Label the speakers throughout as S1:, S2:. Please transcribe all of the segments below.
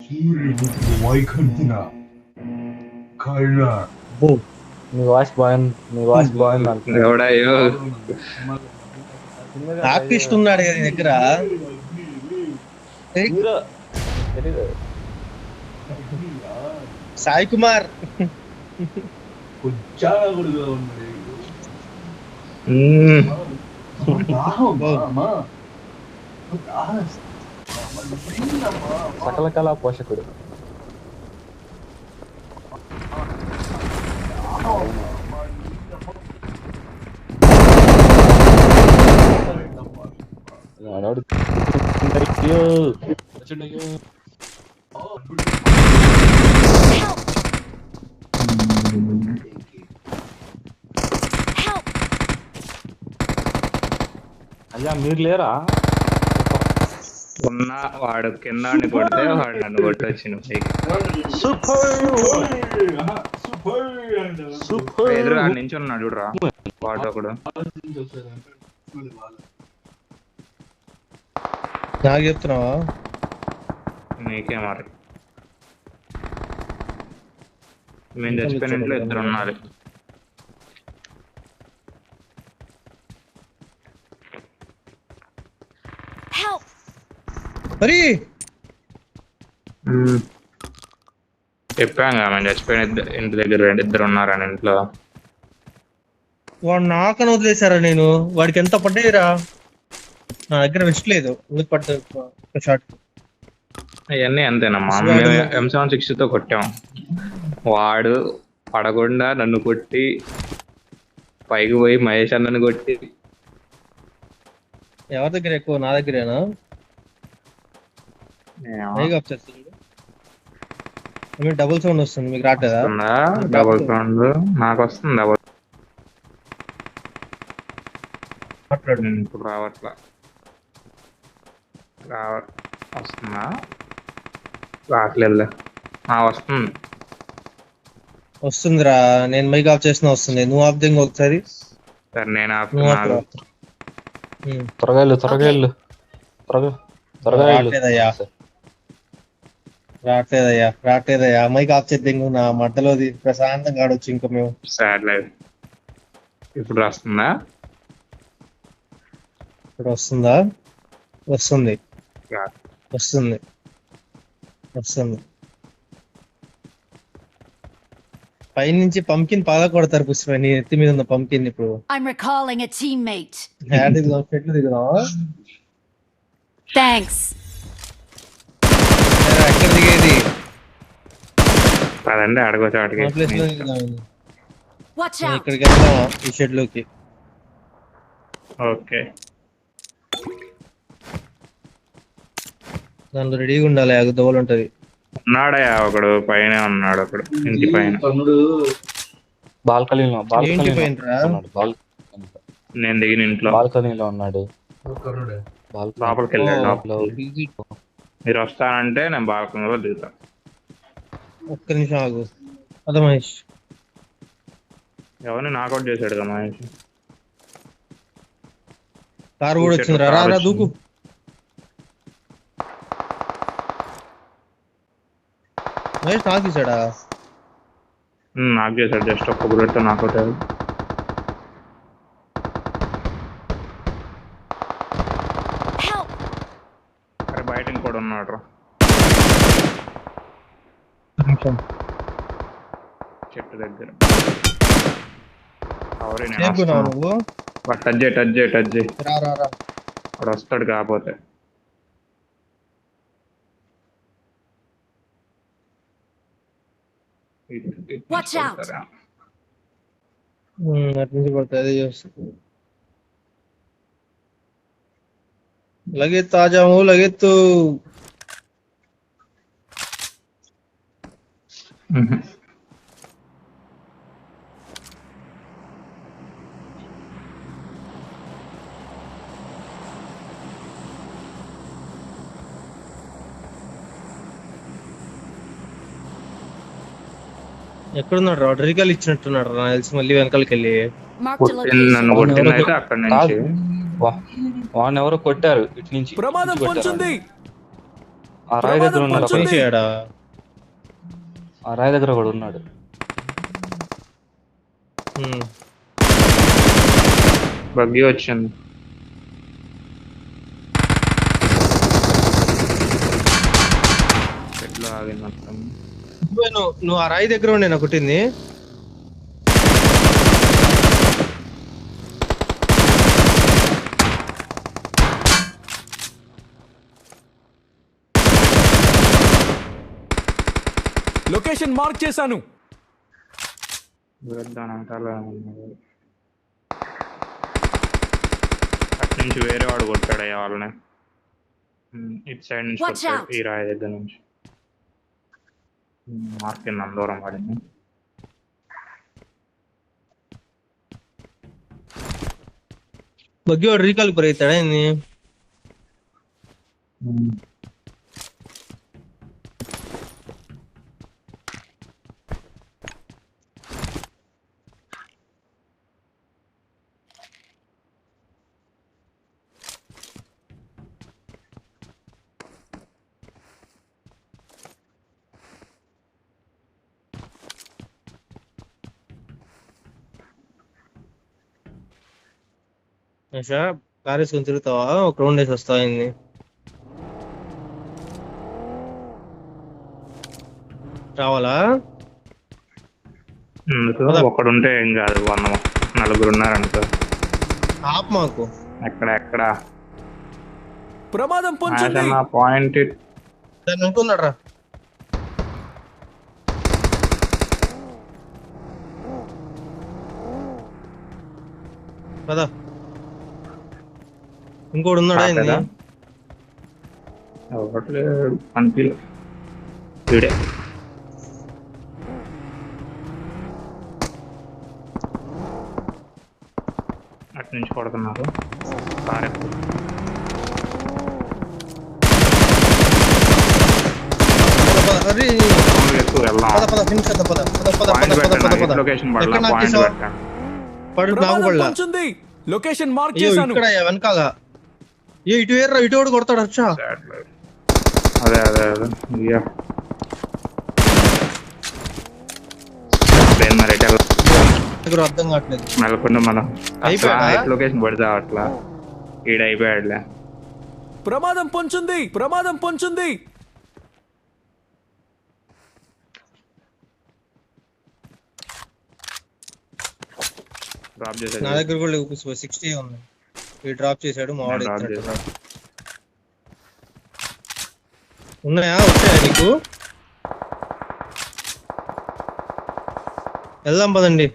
S1: సూర్యుడు వైఖంతిన కళ్ళ
S2: బో నీ వాయిస్ బాగుంది అంటున్నా.
S3: ఎవడయ్యో
S4: ఆర్టిస్ట్ ఉన్నాడు కదా నీ దగ్గర.
S2: హీరో తెలీదు.
S4: సాయి కుమార్
S1: చాలా కూడా ఉన్నాడు.
S3: మ్మ్.
S2: సకల కళా పోషకుడు. ఆడవాడు. అయ్యో, వచ్చాడయ్యో. అయ్యా మీరు లేరా?
S3: ఉన్న వాడు కింద కొడితే వాడు నన్ను కొట్టొచ్చిండు పైకి. ఎదురుగా నుంచి ఉన్నాడు చూడరా వాడు ఒకడు.
S4: నాకు చెప్తున్నావా?
S3: నీకే మరి మేము చచ్చిపోయిన ఇంట్లో ఇద్దరు ఉన్నారు.
S4: మరి
S3: చెప్పాం కదా మేము చచ్చిపోయిన ఇంటి దగ్గర ఇద్దరు ఉన్నారని ఇంట్లో.
S4: వాడు నాకని వదిలేశారా? నేను వాడికి ఎంత పడ్డాయిరా? నా దగ్గర వెచ్చలేదు. ఎందుకు పడ్డా షార్ట్?
S3: అవన్నీ అంతేనమ్మా. మేము M760 తో కొట్టాం. వాడు పడకుండా నన్ను కొట్టి పైకి పోయి మహేష్ అన్నని కొట్టి.
S4: ఎవరి దగ్గర ఎక్కువ? నా దగ్గరేనా? డబుల్ సౌండ్ వస్తుంది, మీకు రావట్లేదా?
S3: డబుల్ సౌండ్ నాకు వస్తుంది. డబుల్ ఇప్పుడు రావట్లా. వస్తుందా? రావట్లేదు. వస్తుంది.
S4: వస్తుందిరా. నేను మైక్ ఆఫ్ చేసిన వస్తుంది. నువ్వు ఆఫ్ దింగ్ ఒకసారి.
S3: సరే నేను
S2: త్వరగా వెళ్ళు, త్వరగా వెళ్ళు, త్వరగా
S4: రావట్లేదయ్యా, రావట్లేదయ్యా, రావట్లేదయ్యా. మైక్ ఆఫ్ చేద్దాం. నా మధ్యలో ప్రశాంతంగా ఆడొచ్చు ఇంకా మేము.
S3: సరే ఇప్పుడు వస్తుందా?
S4: ఇప్పుడు వస్తుందా? వస్తుంది, వస్తుంది, వస్తుంది. పైనుంచి పంకిన్ పాల కొడతారు పుష్ప. నీ ఎత్తి మీద ఉన్న పంకిన్. ఇప్పుడు
S5: I'm recalling a teammate.
S4: చెట్లు దిగుదాం.
S5: Thanks.
S4: ఎక్కడ దిగేది?
S3: అదండి అడగొచ్చు
S4: మా ప్లేస్ లో
S3: అడిగి.
S4: దిగుదాం.
S5: Watch out.
S4: ఇక్కడికి వెళ్దాం, ఈ షెడ్ లోకి.
S3: ఓకే
S4: దాంట్లో రెడీగా ఉండాలి. దోవలు ఉంటది.
S3: ఉన్నాడయా ఒకడు పైన ఉన్నాడు. ఒకడు ఇంటి పైన.
S2: బాల్కనీలో
S4: ఏంటి పోయినరా?
S3: నేను దిగిన ఇంట్లో
S2: బాల్కనీలో ఉన్నాడు.
S3: లోపలికి వెళ్ళాడు. మీరు వస్తానంటే నేను బాల్కనీలో దిగుతా.
S4: ఒక్క నిమిషం ఆగు. అదే మహేష్
S3: ఎవరిని నాకౌట్ చేశాడు కదా మహేష్.
S4: కారు కూడా వచ్చింది. రా రా దూకు. మహేష్ నాకు తీసాడా?
S3: నాకు చేశాడు. జస్ట్ ఒక్క బుల్లెట్ నాకౌట్ అయ్యాడు.
S5: Help.
S3: అరే బయట ఇంకోటి ఉన్నాడు రా చెట్టు దగ్గర.
S4: నువ్వు
S3: టచ్ చేయి.
S4: రా రా రా.
S3: వాడు వస్తాడు కాకపోతే.
S5: Watch out.
S4: అటు నుంచి పడుతుంది. లగెత్తు ఆజాము, లగెత్తు. ఎక్కడున్నాడు రా? డ్రికల్ ఇచ్చినట్టున్నాడు రా తెలిసి. మళ్ళీ వెనకాలకి వెళ్ళి
S5: Marked a
S3: నన్ను
S5: location.
S3: కొట్టిందైతే అక్కడ నుంచి.
S2: వాడిని ఎవరో కొట్టారు ఇటు నుంచి.
S6: ప్రమాదం పొంచుంది.
S2: ఆ రాయి దగ్గర ఉన్నాడు
S4: ఫినిష్ అయ్యాడా?
S2: ఆ రాయి దగ్గర కూడా ఉన్నాడు.
S3: బగ్గి వచ్చింది. ఎట్లా ఆగింది మొత్తం.
S4: నువ్వు ఆ రాయి దగ్గర ఉండే నాకు కొట్టింది.
S6: లొకేషన్ మార్క్ చేశాను.
S3: అటు నుంచి వేరే వాడు కొట్టాడయ్యా వాళ్ళని. ఇటు సైడ్ నుంచి
S5: Watch
S3: కొట్టాడు,
S5: out.
S3: ఈ రాయి దగ్గర నుంచి. మార్కింది దూరం పడింది.
S4: బగ్గి వాడు రీకాల్ అవుతాడా ఏంది? కార్ వేసుకొని తిరుగుతావా? ఒక రౌండ్ వేసి వస్తావా ఏంది? రావాలా?
S3: ఒకడుంటే ఏం కాదు, 4 ఉన్నారనుకో.
S4: ఆప్ మాకు
S3: ఎక్కడ
S6: ప్రమాదం పొంచింది.
S3: పాయింట్
S4: దాన్ని అనుకున్నాడు రా. కదా ఇంకోటి ఉన్నాడా ఏంది?
S3: ఒకట్లేడు అనిపిల్ వీడే. అటు నుంచి కొడుతున్నారు. కార్ ఎక్కువ
S4: అరే
S3: ఎక్కువ వెళ్దాం.
S4: పద ఫినిష్ చేద్దాం. పద.
S3: లొకేషన్
S4: ఎక్కడ నాకు
S3: పాయింట్
S4: చేసావు?
S3: పెట్టండి.
S4: పడు నాకు
S6: ప్రమాదం
S4: పడలా.
S6: పొంచింది. లొకేషన్ మార్క్
S4: అయ్యో
S6: చేశాను.
S4: ఇక్కడ వెనకాల ఇటు వేర్రా, ఇటు కూడా కొడతాడు. వచ్చా
S3: అదే అయ్యా మరి
S4: దగ్గర అర్థం కావట్లేదు.
S3: మెలకుండా మనం
S4: అయిపోయాడా?
S3: లొకేషన్ పడతా అట్లా ఈడ అయిపోయాడులే.
S6: ప్రమాదం పొంచింది.
S3: డ్రాప్
S4: నా
S3: చేసేది
S4: దగ్గర కూడా 60 ఉంది. ఈ డ్రాప్ చేశాడు మా వాడు.
S3: డ్రాప్
S4: ఎత్తినట్టు
S3: చేశాడు.
S4: ఉన్నాయా? వచ్చాయా నీకు? వెళ్దాం పదండి.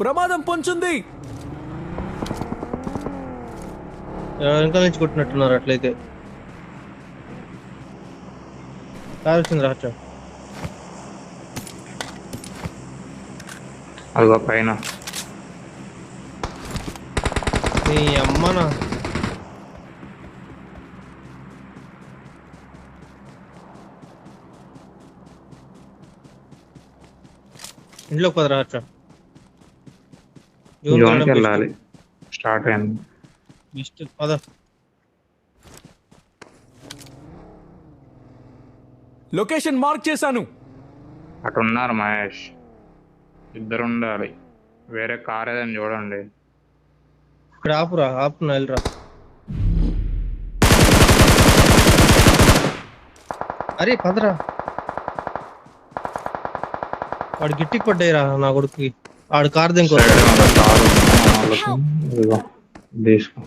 S6: ప్రమాదం పొంచింది.
S4: వెనకాల నుంచి కొట్టినట్టున్నారు. అట్లయితే కార్ వచ్చింది రాచా.
S3: అదిగో పైన
S4: నీ అమ్మనా. ఇంట్లోకి పద రాచా.
S3: జోన్కి వెళ్ళాలి. స్టార్ట్ అయింది.
S4: బెస్ట్ పద.
S6: లొకేషన్ మార్క్ చేశాను.
S3: అటు ఉన్నారు మహేష్. 2 ఉండాలి. వేరే కార్ ఏదని చూడండి.
S4: ఇక్కడ ఆపురా, ఆపున వెళ్ళరా. అరే పదరా. వాడు గిట్టికి పడ్డాయిరా నా కొడుకుకి. ఆడు కార్ దింకో.
S3: తీసుకో.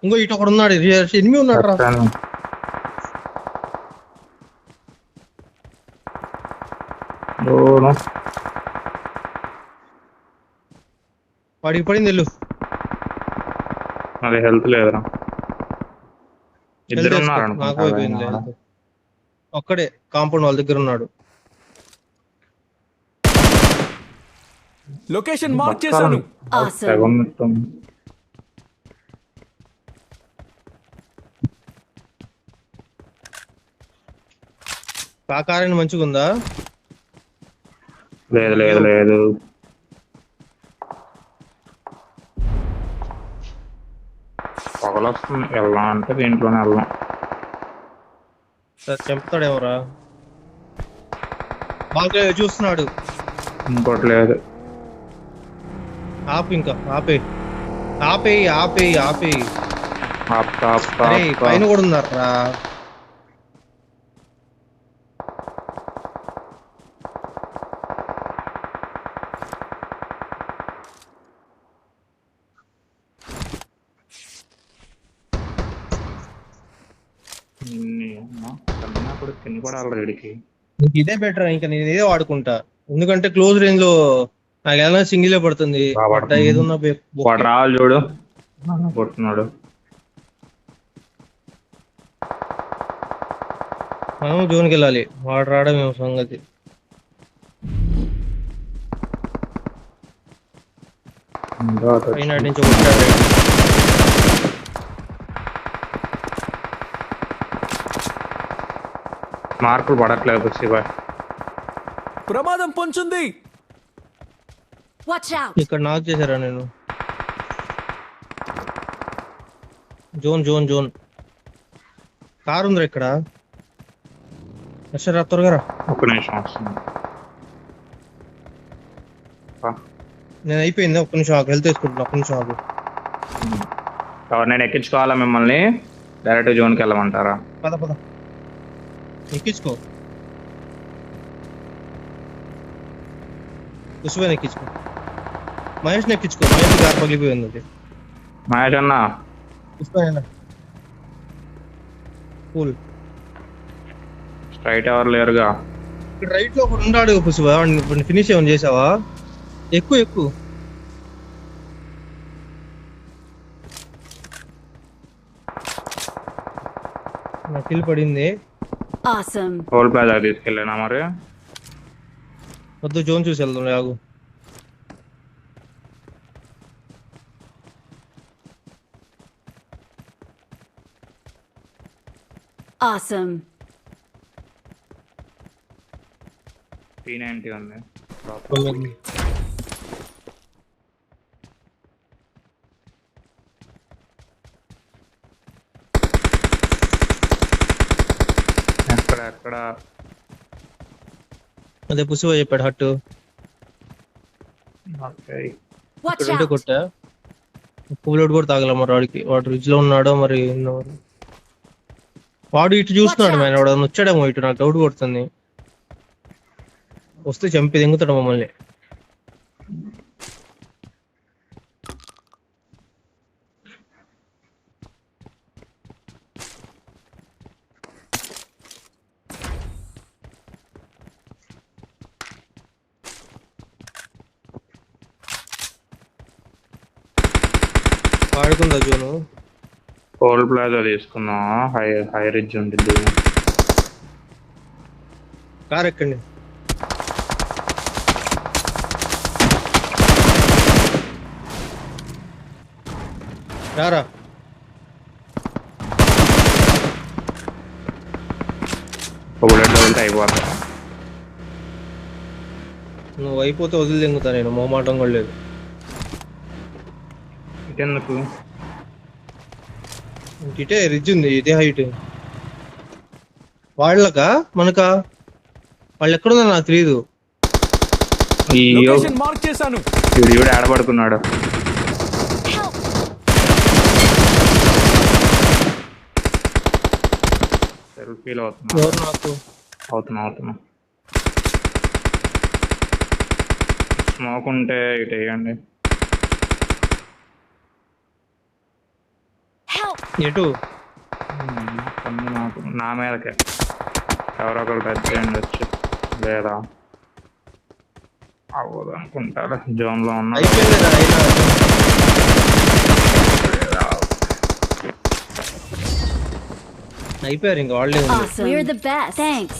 S4: ఇంకో ఇటు ఒకడు ఉన్నాడు. 8 ఉన్నాడు రా. వాడికి పడింది వెళ్ళు.
S3: అది హెల్త్ లేదురా. 2 ఉన్నారు
S4: నాకు అయిపోయింది. ఒక్కడే కాంపౌండ్ వాళ్ళ దగ్గర ఉన్నాడు.
S6: లొకేషన్ మార్క్ చేశాను.
S5: Awesome.
S4: కాకారని మంచిగా ఉందా?
S3: లేదు. పొగ పొగలు వస్తుంది, వెళ్దాం అంటే దీంట్లోనే వెళ్దాం.
S4: సార్ చంపుతాడేమోరా. బాగా చూస్తున్నాడు.
S3: ఇంకోటి లేదు.
S4: ఆపు, ఇంకా ఆపేయి, ఆపేయి, ఆపేయి, ఆపేయి.
S3: ఆపుతా, ఆపుతా,
S4: అరే
S3: ఆపుతా.
S4: పైన కూడా ఉన్నారా?
S3: కన్నప్పుడు తిని కూడా వెళ్ళరు వీడికి.
S4: ఇంక ఇదే బెటర్. ఇంకా నేను ఇదే వాడుకుంటా, ఎందుకంటే క్లోజ్ రేంజ్ లో నాకు ఎలా సింగిల్ పడుతుంది.
S3: బాగా పడుతుంది.
S4: ఏదున్నా
S3: వాడు రావాలి చూడు, కొడుతున్నాడు.
S4: మనం జోన్కి వెళ్ళాలి, వాడు రావడం ఏమో సంగతి. పైన నుంచి కొట్టాడు.
S3: మార్కులు పడట్లేదు శివ.
S6: ప్రమాదం పొంచుంది.
S5: Watch out!
S4: ఇక్కడ నాక్ చేశారా నేను? Zone zone zone. కారు ఉందిరా ఇక్కడ. రా త్వరగా రా.
S3: ఒక్క నిమిషం వస్తుంది.
S4: నేను అయిపోయింది, ఒక్క నిమిషం ఆగు, హెల్త్ వేసుకుంటున్నా, ఒక్క నిమిషం ఆగు.
S3: నేను ఎక్కించుకోవాలా మిమ్మల్ని? డైరెక్ట్ జోన్కి వెళ్ళమంటారా?
S4: పద పద, ఎక్కించుకో. కుసువేని ఎక్కించుకో, మహేష్ని ఎక్కించుకో. మహేష్ కారు పగిలిపోయింది అది.
S3: మహేష్ అన్న,
S4: కుసువేనా కూల్.
S3: స్ట్రైట్ ఎవరు లేరుగా.
S4: ఇక్కడ రైట్ లో ఒకడు ఉన్నాడు కుసువా, ఫినిష్ ఏమైనా చేసావా? ఎక్కువ ఎక్కువ. నా కిల్ పడింది.
S5: Awesome!
S3: టోల్ ప్లాజా తీసుకెళ్ళినా మరి?
S4: వద్దు, జోన్ చూసి వెళ్దాం, ఆగు.
S5: Awesome!
S3: P90 ఉంది. ఎక్కడ ఎక్కడ?
S4: అదే పుసివా చెప్పాడు హట్టు.
S5: Watch
S4: ఇక్కడ ఉంటే
S5: out!
S4: కొట్టా. పూలోడు కూడా తాగల మరి వాడికి. వాడు రిజ్ లో ఉన్నాడో మరి ఏందో మరి. వాడు ఇటు చూస్తున్నాడు, ఆయన వాడు వచ్చాడేమో ఇటు. నాకు డౌట్ కొడుతుంది. వస్తే చంపి దెంగుతాడు మమ్మల్ని. ఆడుకుందా జోను?
S3: టోల్ ప్లాజా తీసుకున్నాం. హై రిడ్జ్ ఉంటుంది.
S4: కార్ ఎక్కండి. రారా.
S3: బుల్లెట్ వెళ్తే అయిపోతా.
S4: నువ్వు అయిపోతే వదిలి దెంగుతా నేను, మొహమాటం కూడా లేదు.
S3: ఇటెందుకు?
S4: ఇటే రిజ్ ఉంది, ఇదే హైట్. వాళ్ళకా మనకా? వాళ్ళు ఎక్కడున్నారు నాకు తెలియదు.
S6: లొకేషన్ మార్క్ చేశాను.
S3: వీడు ఆడబడుకున్నాడు.
S5: Help!
S3: సెల్ఫీలో
S4: ఎవరు నాకు?
S3: అవుతున్నా. స్మోక్ ఉంటే ఇటు వేయండి.
S5: Help!
S4: ఎటు?
S3: నాకు నా మీదకే ఎవరో ఒకరు టచ్ చేయండి వచ్చి. లేదా అవ్వదు అనుకుంటారు. జోన్ లో ఉన్నా.
S4: అయిపోయింది అయిపోయారు ఇంకా వాళ్ళే ఉంది.
S5: Awesome! We're the best! Thanks!